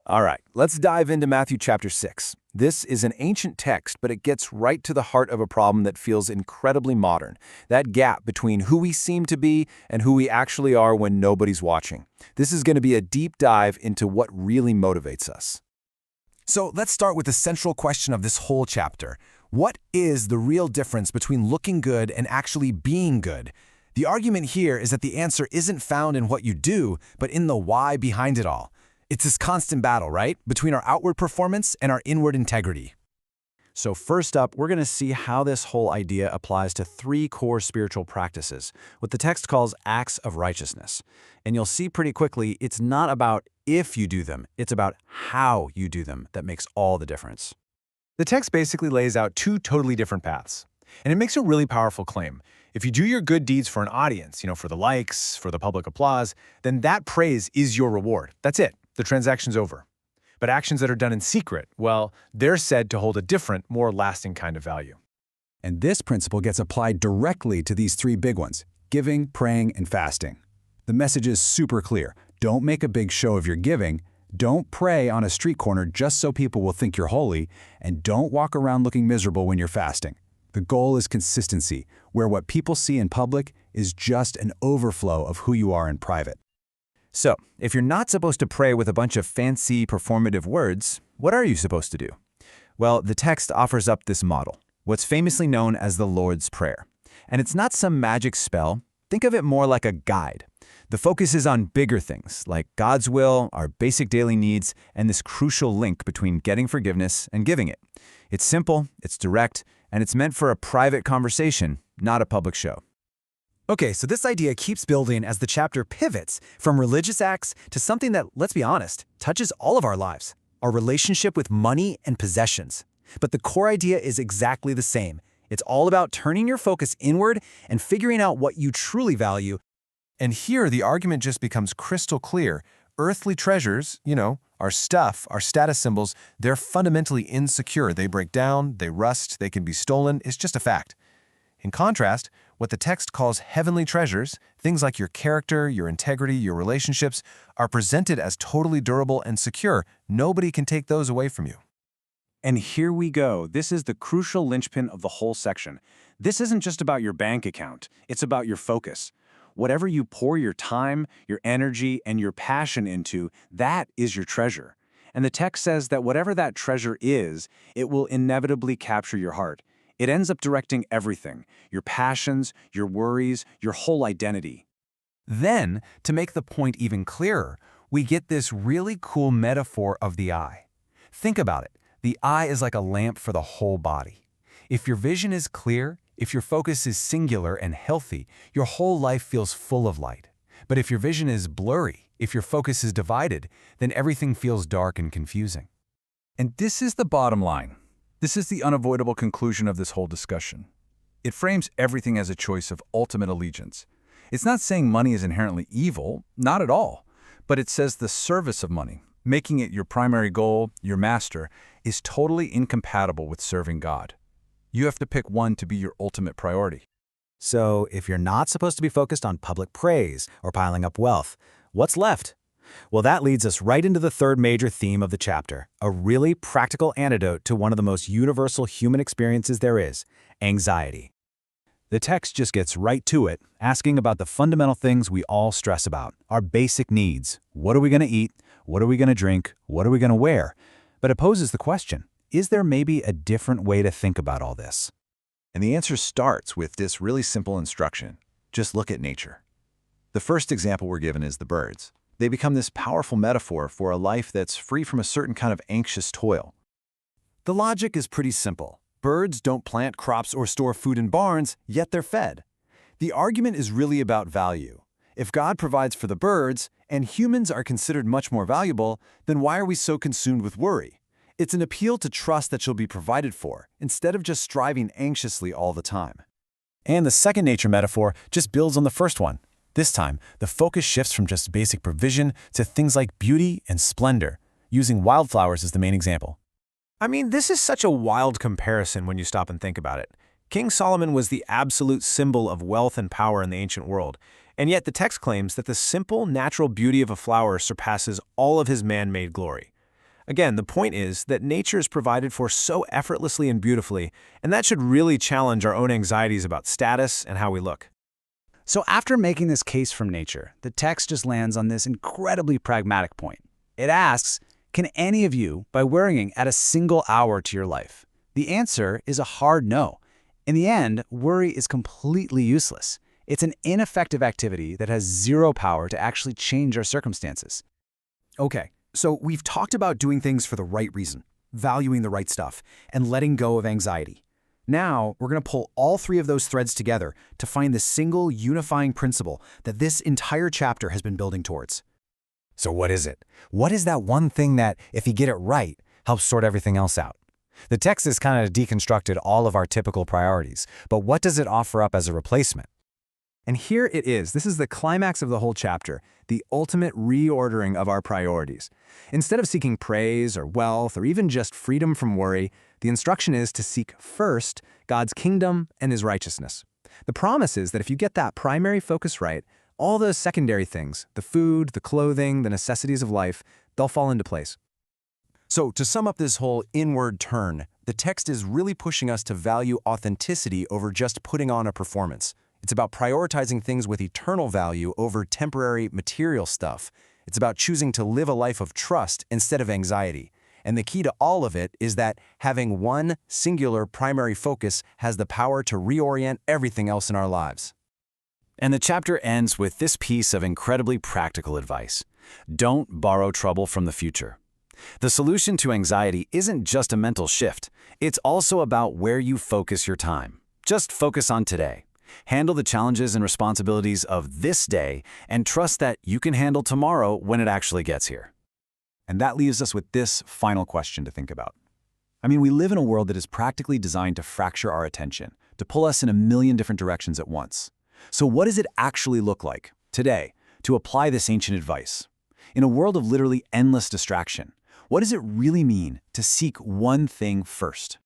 All right, let's dive into Matthew chapter 6. This is an ancient text, but it gets right to the heart of a problem that feels incredibly modern. That gap between who we seem to be and who we actually are when nobody's watching. This is going to be a deep dive into what really motivates us. So let's start with the central question of this whole chapter. What is the real difference between looking good and actually being good? The argument here is that the answer isn't found in what you do, but in the why behind it all. It's this constant battle, right? Between our outward performance and our inward integrity. So first up, we're going to see how this whole idea applies to three core spiritual practices, what the text calls acts of righteousness. And you'll see pretty quickly, it's not about if you do them, it's about how you do them that makes all the difference. The text basically lays out two totally different paths, and it makes a really powerful claim. If you do your good deeds for an audience, for the likes, for the public applause, then that praise is your reward. That's it. The transaction's over. But actions that are done in secret, well, they're said to hold a different, more lasting kind of value. And this principle gets applied directly to these three big ones: giving, praying, and fasting. The message is super clear. Don't make a big show of your giving. Don't pray on a street corner just so people will think you're holy. And don't walk around looking miserable when you're fasting. The goal is consistency, where what people see in public is just an overflow of who you are in private. So, if you're not supposed to pray with a bunch of fancy, performative words, what are you supposed to do? Well, the text offers up this model, what's famously known as the Lord's Prayer. And it's not some magic spell. Think of it more like a guide. The focus is on bigger things, like God's will, our basic daily needs, and this crucial link between getting forgiveness and giving it. It's simple, it's direct, and it's meant for a private conversation, not a public show. Okay, so this idea keeps building as the chapter pivots from religious acts to something that, let's be honest, touches all of our lives, our relationship with money and possessions. But the core idea is exactly the same. It's all about turning your focus inward and figuring out what you truly value. And here the argument just becomes crystal clear. Earthly treasures, our stuff, our status symbols, they're fundamentally insecure. They break down, they rust, they can be stolen. It's just a fact. In contrast, what the text calls heavenly treasures, things like your character, your integrity, your relationships, are presented as totally durable and secure. Nobody can take those away from you. And here we go. This is the crucial linchpin of the whole section. This isn't just about your bank account. It's about your focus. Whatever you pour your time, your energy, and your passion into, that is your treasure. And the text says that whatever that treasure is, it will inevitably capture your heart. It ends up directing everything, your passions, your worries, your whole identity. Then, to make the point even clearer, we get this really cool metaphor of the eye. Think about it. The eye is like a lamp for the whole body. If your vision is clear, if your focus is singular and healthy, your whole life feels full of light. But if your vision is blurry, if your focus is divided, then everything feels dark and confusing. And this is the bottom line. This is the unavoidable conclusion of this whole discussion. It frames everything as a choice of ultimate allegiance. It's not saying money is inherently evil, not at all, but it says the service of money, making it your primary goal, your master, is totally incompatible with serving God. You have to pick one to be your ultimate priority. So if you're not supposed to be focused on public praise or piling up wealth, what's left? Well, that leads us right into the third major theme of the chapter, a really practical antidote to one of the most universal human experiences there is, anxiety. The text just gets right to it, asking about the fundamental things we all stress about, our basic needs. What are we going to eat? What are we going to drink? What are we going to wear? But it poses the question, is there maybe a different way to think about all this? And the answer starts with this really simple instruction. Just look at nature. The first example we're given is the birds. They become this powerful metaphor for a life that's free from a certain kind of anxious toil. The logic is pretty simple. Birds don't plant crops or store food in barns, yet they're fed. The argument is really about value. If God provides for the birds, and humans are considered much more valuable, then why are we so consumed with worry? It's an appeal to trust that you'll be provided for, instead of just striving anxiously all the time. And the second nature metaphor just builds on the first one. This time, the focus shifts from just basic provision to things like beauty and splendor, using wildflowers as the main example. I mean, this is such a wild comparison when you stop and think about it. King Solomon was the absolute symbol of wealth and power in the ancient world, and yet the text claims that the simple, natural beauty of a flower surpasses all of his man-made glory. Again, the point is that nature is provided for so effortlessly and beautifully, and that should really challenge our own anxieties about status and how we look. So after making this case from nature, the text just lands on this incredibly pragmatic point. It asks, can any of you, by worrying, add a single hour to your life? The answer is a hard no. In the end, worry is completely useless. It's an ineffective activity that has zero power to actually change our circumstances. Okay, so we've talked about doing things for the right reason, valuing the right stuff, and letting go of anxiety. Now, we're going to pull all three of those threads together to find the single unifying principle that this entire chapter has been building towards. So what is it? What is that one thing that, if you get it right, helps sort everything else out? The text has kind of deconstructed all of our typical priorities, but what does it offer up as a replacement? And here it is. This is the climax of the whole chapter, the ultimate reordering of our priorities. Instead of seeking praise or wealth or even just freedom from worry, the instruction is to seek first God's kingdom and His righteousness. The promise is that if you get that primary focus right, all those secondary things, the food, the clothing, the necessities of life, they'll fall into place. So to sum up this whole inward turn, the text is really pushing us to value authenticity over just putting on a performance. It's about prioritizing things with eternal value over temporary material stuff. It's about choosing to live a life of trust instead of anxiety. And the key to all of it is that having one singular primary focus has the power to reorient everything else in our lives. And the chapter ends with this piece of incredibly practical advice. Don't borrow trouble from the future. The solution to anxiety isn't just a mental shift. It's also about where you focus your time. Just focus on today. Handle the challenges and responsibilities of this day and trust that you can handle tomorrow when it actually gets here. And that leaves us with this final question to think about. I mean, we live in a world that is practically designed to fracture our attention, to pull us in a million different directions at once. So what does it actually look like, today, to apply this ancient advice? In a world of literally endless distraction, what does it really mean to seek one thing first?